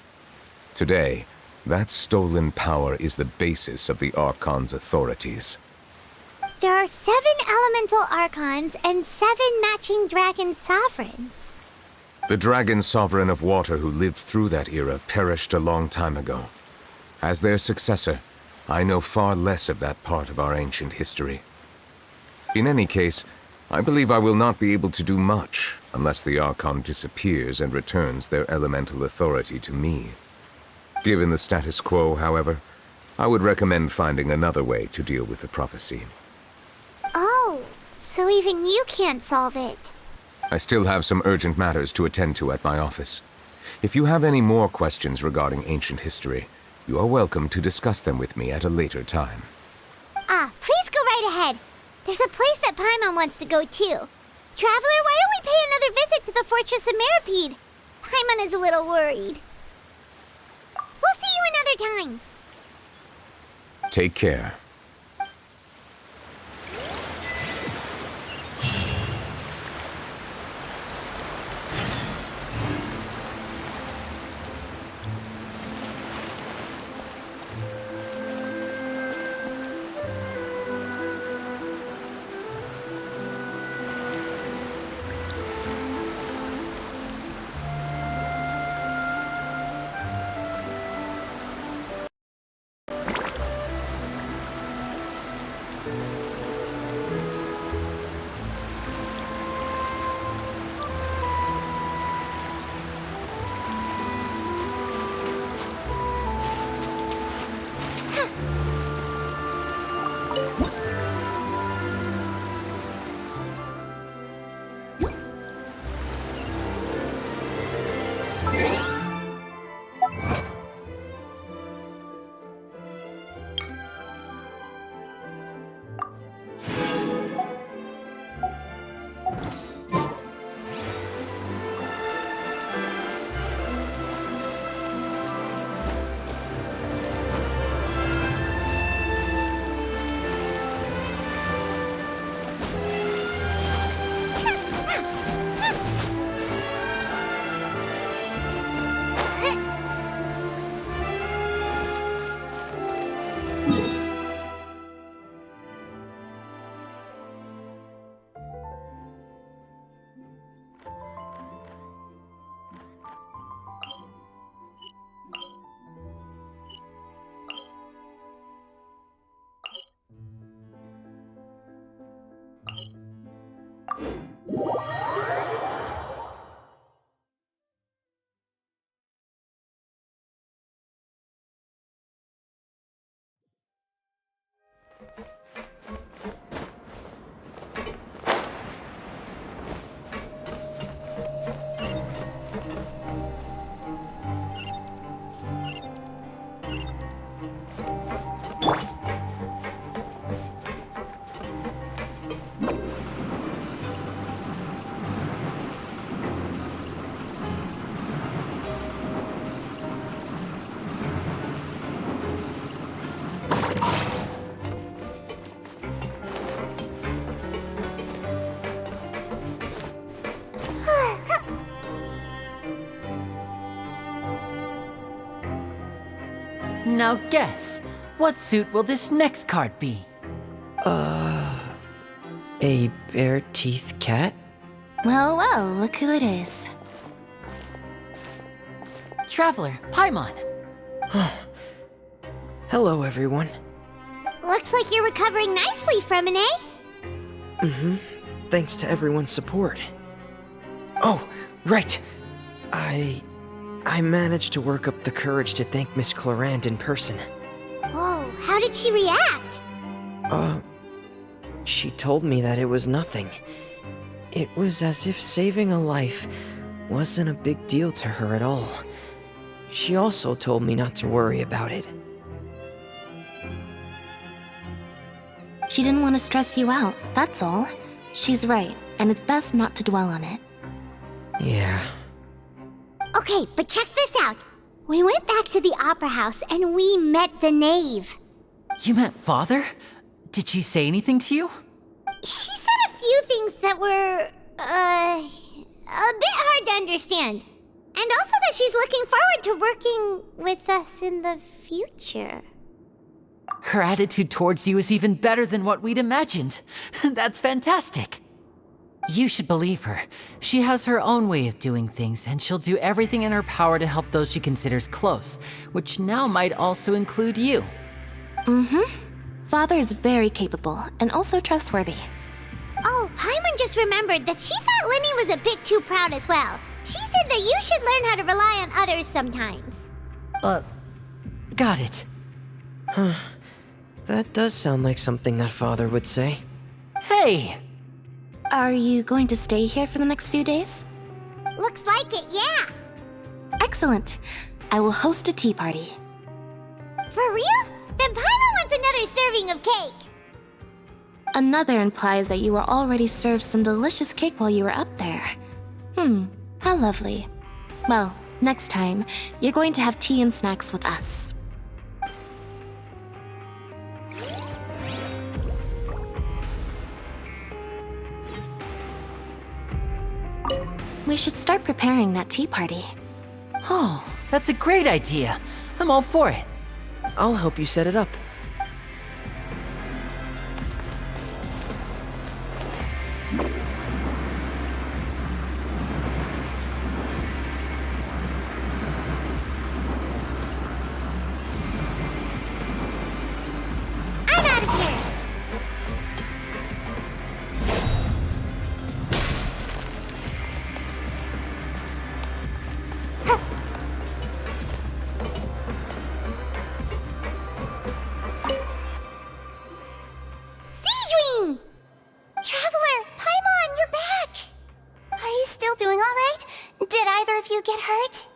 Today, that stolen power is the basis of the Archon's authorities. There are 7 elemental Archons and 7 matching dragon sovereigns. The dragon sovereign of water who lived through that era perished a long time ago. As their successor, I know far less of that part of our ancient history. In any case, I believe I will not be able to do much unless the Archon disappears and returns their elemental authority to me. Given the status quo, however, I would recommend finding another way to deal with the prophecy. Oh, so even you can't solve it. I still have some urgent matters to attend to at my office. If you have any more questions regarding ancient history, you are welcome to discuss them with me at a later time. Please go right ahead. There's a place that Paimon wants to go too. Traveler, why don't we pay another visit to the Fortress of Meripede? Paimon is a little worried. We'll see you another time. Take care. Now guess, what suit will this next card be? A bare-teeth cat? Well, well, look who it is. Traveler, Paimon. Hello, everyone. Looks like you're recovering nicely from it, eh? Mm-hmm. Thanks to everyone's support. Oh, right. I managed to work up the courage to thank Miss Clarant in person. Oh, how did she react? She told me that it was nothing. It was as if saving a life wasn't a big deal to her at all. She also told me not to worry about it. She didn't want to stress you out, that's all. She's right, and it's best not to dwell on it. Yeah. Okay, but check this out. We went back to the opera house and we met the Knave. You met Father? Did she say anything to you? She said a few things that were, a bit hard to understand. And also that she's looking forward to working with us in the future. Her attitude towards you is even better than what we'd imagined. That's fantastic. You should believe her. She has her own way of doing things, and she'll do everything in her power to help those she considers close, which now might also include you. Mm-hmm. Father is very capable, and also trustworthy. Oh, Paimon just remembered that she thought Lenny was a bit too proud as well. She said that you should learn how to rely on others sometimes. Got it. Huh. That does sound like something that Father would say. Hey! Are you going to stay here for the next few days? Looks like it, yeah. Excellent. I will host a tea party. For real? Then Paimon wants another serving of cake. Another implies that you were already served some delicious cake while you were up there. How lovely. Well, next time, you're going to have tea and snacks with us. We should start preparing that tea party. Oh, that's a great idea. I'm all for it. I'll help you set it up. I'm out of here. Traveler, Paimon, you're back! Are you still doing alright? Did either of you get hurt?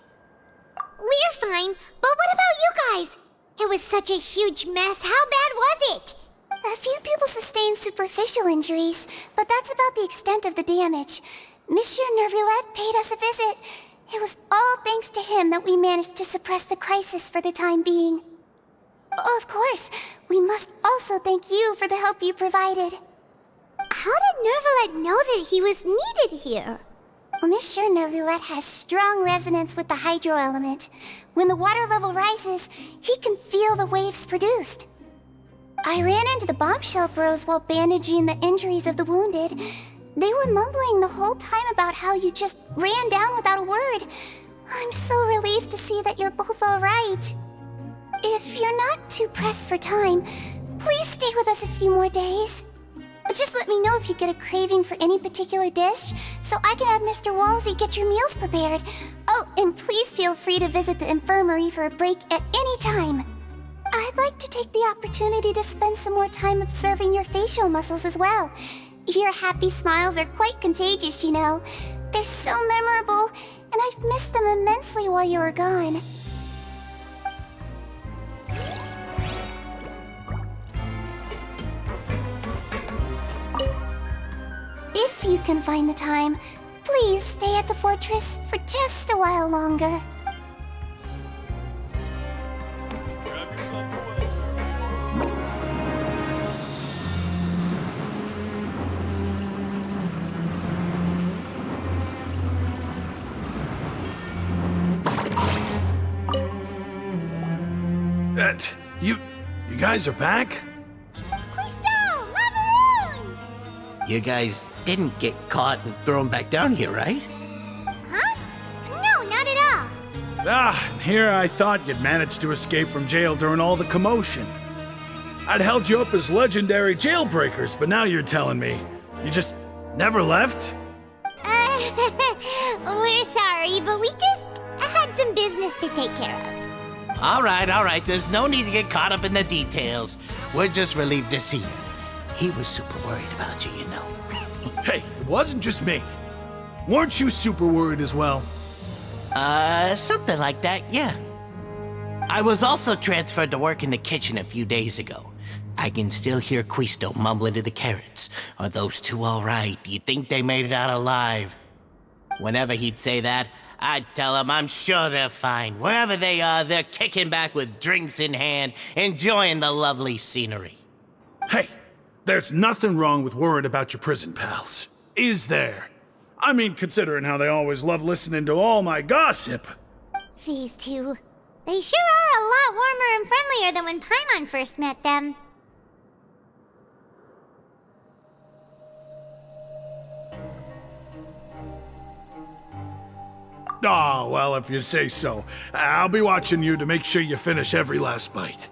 We're fine, but what about you guys? It was such a huge mess. How bad was it? A few people sustained superficial injuries, but that's about the extent of the damage. Monsieur Nervulette paid us a visit. It was all thanks to him that we managed to suppress the crisis for the time being. Of course, we must also thank you for the help you provided. How did Nervulette know that he was needed here? Well, Monsieur Nervulette has strong resonance with the hydro element. When the water level rises, he can feel the waves produced. I ran into the bombshell bros while bandaging the injuries of the wounded. They were mumbling the whole time about how you just ran down without a word. I'm so relieved to see that you're both alright. If you're not too pressed for time, please stay with us a few more days. Just let me know if you get a craving for any particular dish, so I can have Mr. Walsey get your meals prepared. Oh, and please feel free to visit the infirmary for a break at any time. I'd like to take the opportunity to spend some more time observing your facial muscles as well. Your happy smiles are quite contagious, you know. They're so memorable, and I've missed them immensely while you were gone. If you can find the time, please stay at the fortress for just a while longer. guys are back? Quisto! Laveroon! You guys didn't get caught and thrown back down here, right? Huh? No, not at all. And here I thought you'd managed to escape from jail during all the commotion. I'd held you up as legendary jailbreakers, but now you're telling me you just never left? We're sorry, but we just had some business to take care of. All right. There's no need to get caught up in the details. We're just relieved to see you. He was super worried about you, you know. Hey, it wasn't just me. Weren't you super worried as well? Something like that, yeah. I was also transferred to work in the kitchen a few days ago. I can still hear Quisto mumbling to the carrots. Are those two all right? Do you think they made it out alive? Whenever he'd say that, I'd tell him I'm sure they're fine. Wherever they are, they're kicking back with drinks in hand, enjoying the lovely scenery. Hey, there's nothing wrong with worrying about your prison pals. Is there? I mean, considering how they always love listening to all my gossip. These two. They sure are a lot warmer and friendlier than when Paimon first met them. Oh, well, if you say so. I'll be watching you to make sure you finish every last bite.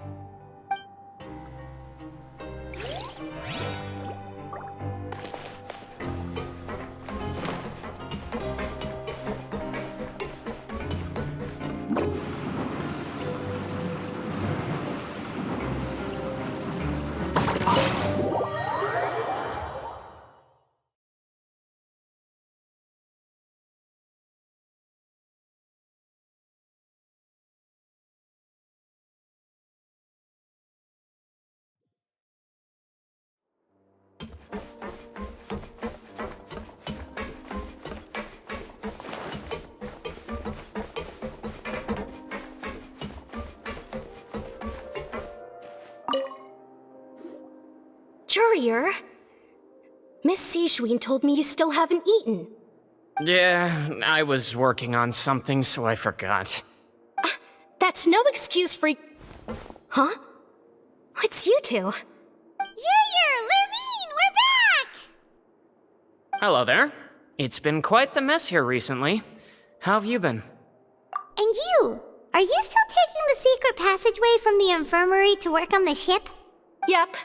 Courier? Miss Sijouin told me you still haven't eaten. Yeah, I was working on something, so I forgot. That's no excuse for... Huh? What's you two? Courier! Lurvine! We're back! Hello there. It's been quite the mess here recently. How have you been? And you? Are you still taking the secret passageway from the infirmary to work on the ship? Yep.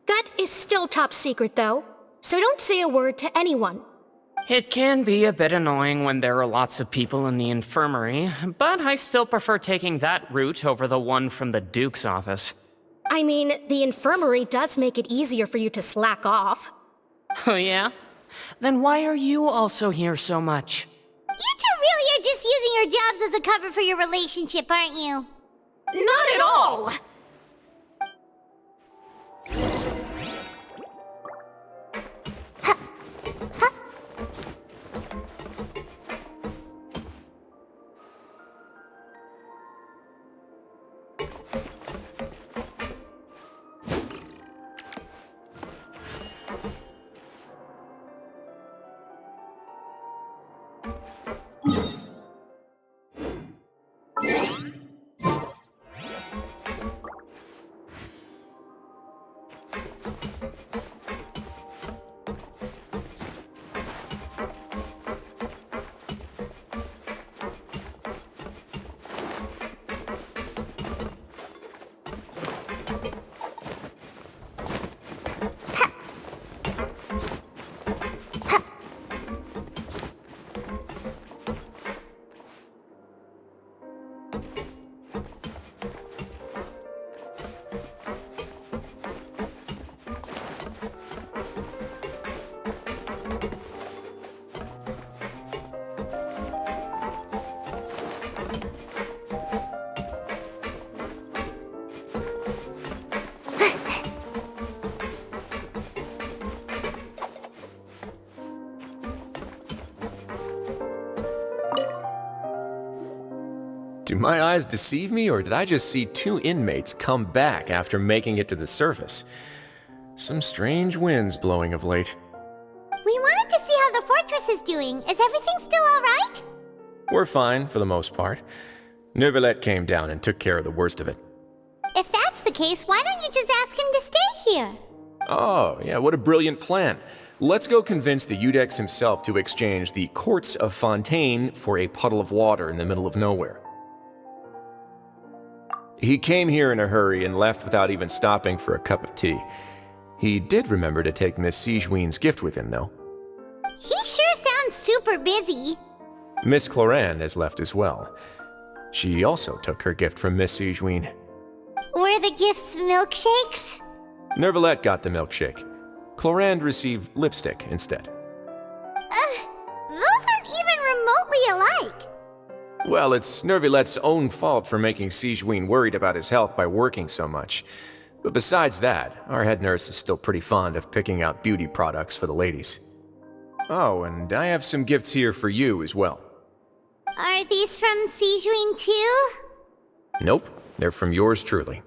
That is still top secret, though, so don't say a word to anyone. It can be a bit annoying when there are lots of people in the infirmary, but I still prefer taking that route over the one from the Duke's office. I mean, the infirmary does make it easier for you to slack off. Oh yeah? Then why are you also here so much? You two really are just using your jobs as a cover for your relationship, aren't you? Not at all! Do my eyes deceive me, or did I just see two inmates come back after making it to the surface? Some strange winds blowing of late. We wanted to see how the fortress is doing. Is everything still alright? We're fine, for the most part. Neuvillette came down and took care of the worst of it. If that's the case, why don't you just ask him to stay here? Oh, yeah, what a brilliant plan. Let's go convince the Udex himself to exchange the Courts of Fontaine for a puddle of water in the middle of nowhere. He came here in a hurry and left without even stopping for a cup of tea. He did remember to take Miss Sigewinne's gift with him, though. He sure sounds super busy. Miss Cloran has left as well. She also took her gift from Miss Sigewinne. Were the gifts milkshakes? Nervalette got the milkshake. Cloran received lipstick instead. Those aren't even remotely alike. Well, it's Nervalette's own fault for making Sigewinne worried about his health by working so much. But besides that, our head nurse is still pretty fond of picking out beauty products for the ladies. Oh, and I have some gifts here for you as well. Are these from Sigewinne too? Nope, they're from yours truly.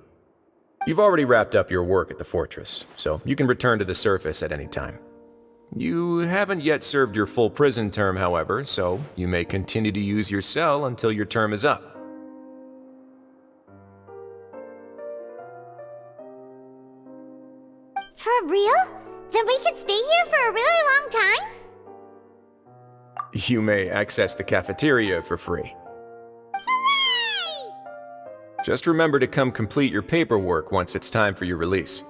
You've already wrapped up your work at the fortress, so you can return to the surface at any time. You haven't yet served your full prison term, however, so you may continue to use your cell until your term is up. For real? Then we could stay here for a really long time? You may access the cafeteria for free. Hooray! Just remember to come complete your paperwork once it's time for your release.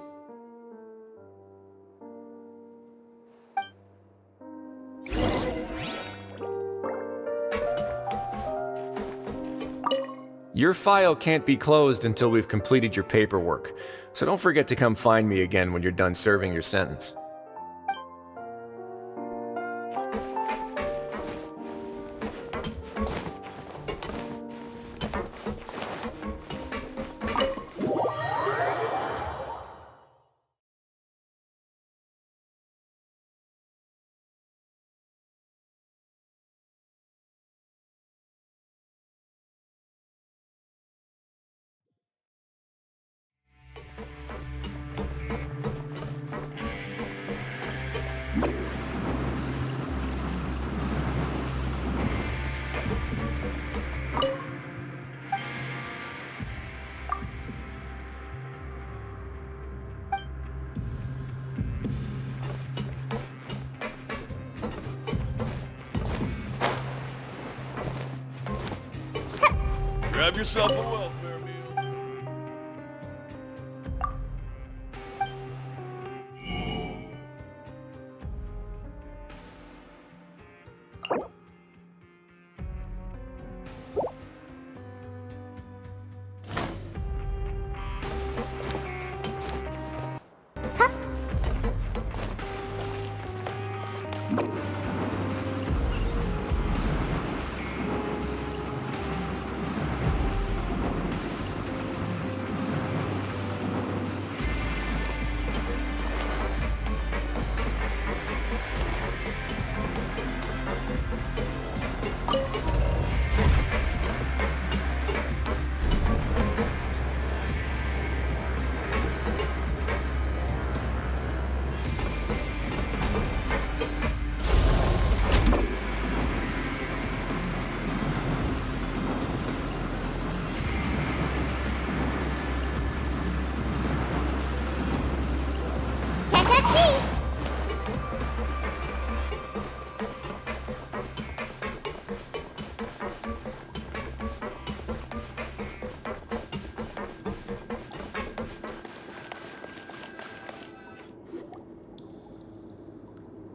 Your file can't be closed until we've completed your paperwork, so don't forget to come find me again when you're done serving your sentence. Grab yourself a welfare meal.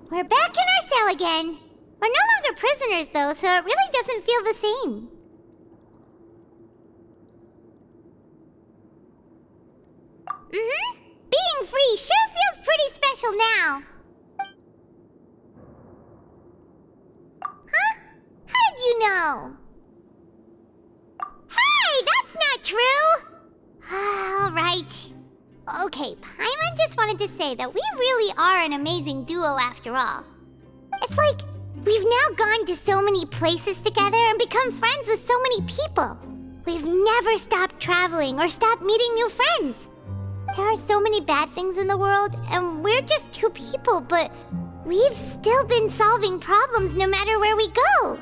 We're back in our cell again. We're no longer prisoners, though, so it really doesn't feel the same. Being free sure feels pretty special now. Huh? How did you know? Hey, that's not true! All right. Okay, Paimon just wanted to say that we really are an amazing duo after all. It's like we've now gone to so many places together and become friends with so many people. We've never stopped traveling or stopped meeting new friends. There are so many bad things in the world, and we're just two people, but we've still been solving problems no matter where we go.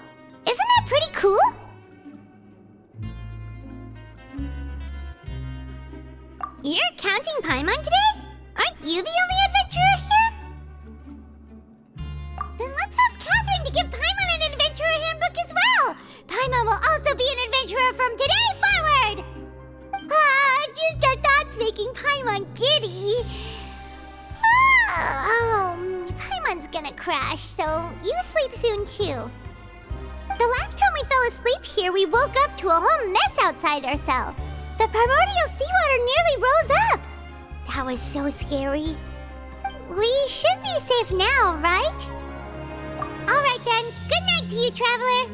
Isn't that pretty cool? You're counting Paimon today? Aren't you the only adventurer here? Then let's ask Catherine to give Paimon an adventurer handbook as well! Paimon will also be an adventurer from today forward! Just our thoughts making Paimon giddy. Paimon's gonna crash, so you sleep soon too. The last time we fell asleep here, we woke up to a whole mess outside our cell. The primordial seawater nearly rose up. That was so scary. We should be safe now, right? Alright then, good night to you, Traveler.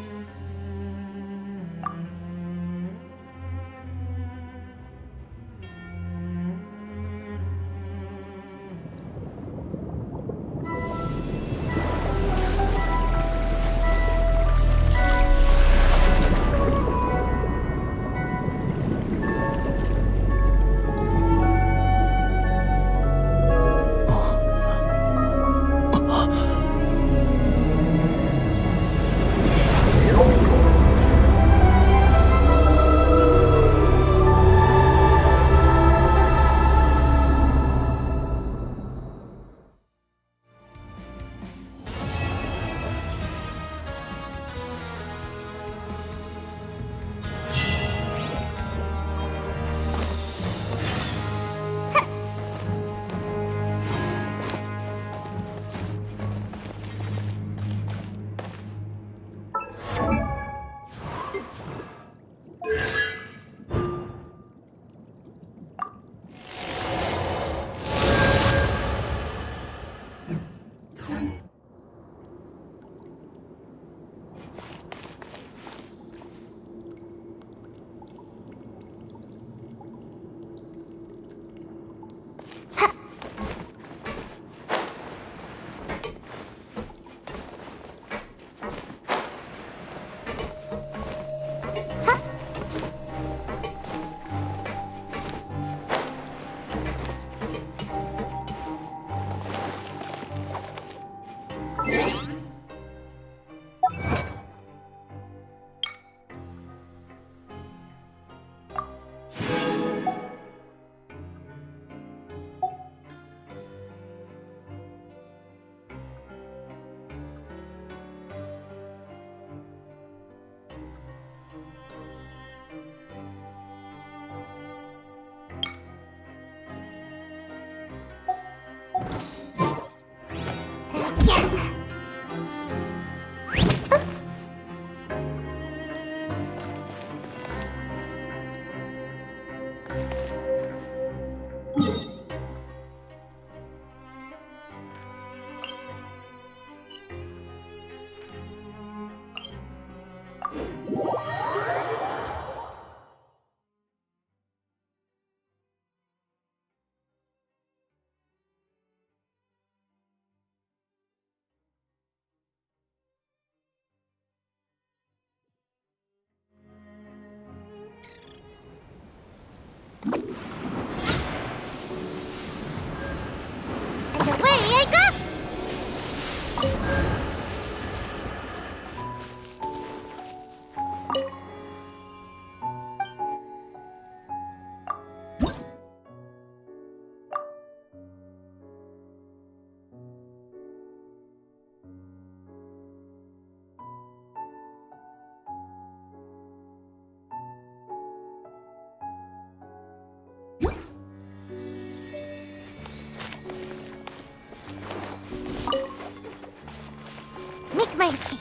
My escape.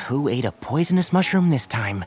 Who ate a poisonous mushroom this time?